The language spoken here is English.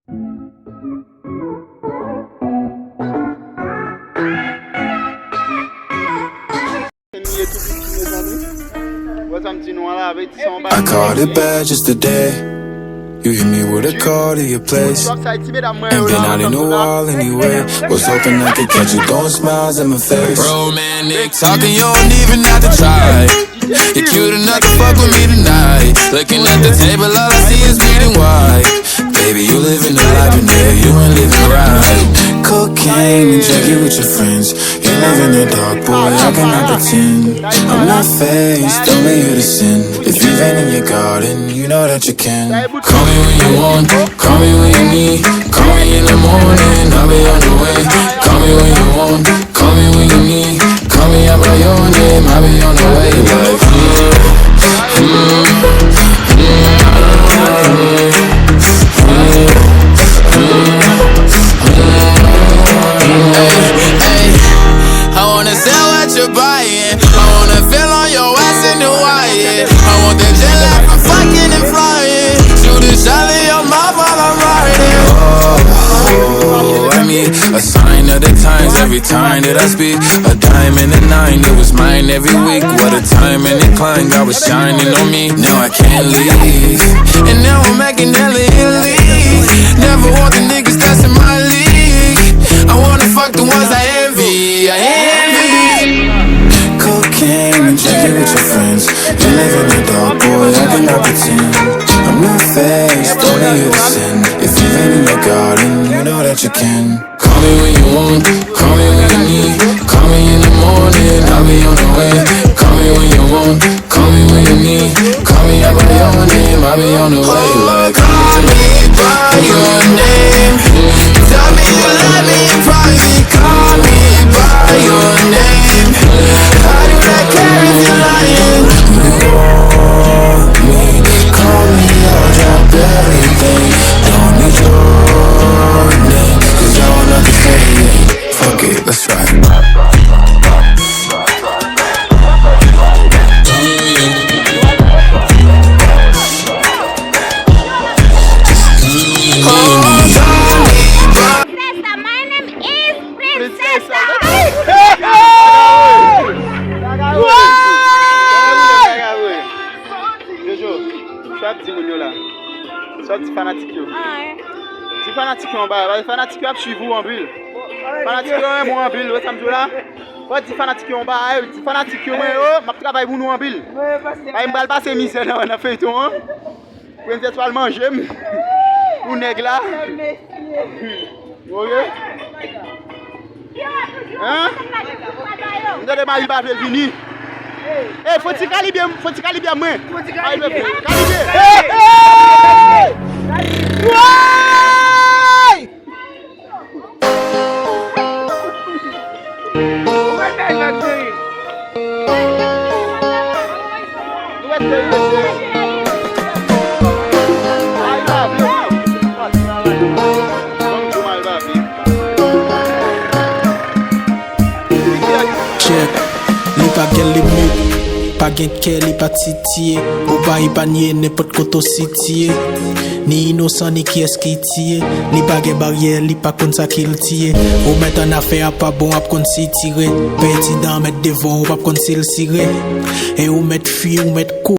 I caught it bad just today. You hit me with a call to your place. Ain't been out in a while anyway. Was hoping I could catch you throwing smiles in my face. Romantic talking, you don't even have to try. You're cute enough to fuck with me tonight. Looking at the table, all I see is bleeding white. Baby, you living the life and yeah, you ain't living right. Cocaine and drinking with your friends. You live in the dark, boy, I cannot pretend. I'm not faced, only here to sin. If you've been in your garden, you know that you can. Call me when you want, call me when you need. Call me in the morning, I'll be on the way. Call me when you want, call me when you need. Call me out by your name, I'll be on the way. Like, I wanna sell what you're buying. I wanna feel on your ass in the wire. I want that jet lag from fucking and flying. Shoot a shot in your mouth while I'm riding. I mean, a sign of the times every time that I speak. A dime and a nine, it was mine every week. What a time and a climb, God was shining on me. Now I can't leave, And now I'm making hella Italy. Never want the niggas that's in my league. I wanna fuck the ones I envy. I envy. cocaine and drinking with your friends. You live in the dark, boy, I cannot pretend. I'm not faced, only here to sin. If you've been in your garden, you know that you can. Call me when you want, call me when you need. Call me in the morning, I'll be on the way. Call me when you want, call me when you need. Call me out by your name, I'll be on the way. Like, call me by your name. Tell me you love me in private. Call me by your name. I do not care if you're lying. You want me, call me, I'll drop everything. Don't need your name, cause I want nothing to say. Fuck it, let's try it. My name is Princessa. Sorti fanatique yo. Si fanatique en bas, les fanatiques ap suivre vous en bulle. Fanatique yo moi en bulle, vous samedi là. Pas di fanatique en bas, di fanatique yo moi, m'a travail pour nous en bulle. Ay m'bral passer misère là, on a fait tout hein. Princesse étoile manger. Ou nèg là. OK? Hein? Nous de mari pas venir. Eh, faut-il calibrer moi. Faut-il calibrer. Check, li pa gen li mou, pa gen ke li pa titiye. Ou pa yi pa nye nepot koto sitiye. Ni innocent ni qui est qui tire. Li pa gen barrière, li pa kon sa qu'il tire. Ou met en affaire pas bon ap kon si tire. Petit dans met devant ou pa kon sil sire. Et ou met fille ou met kou.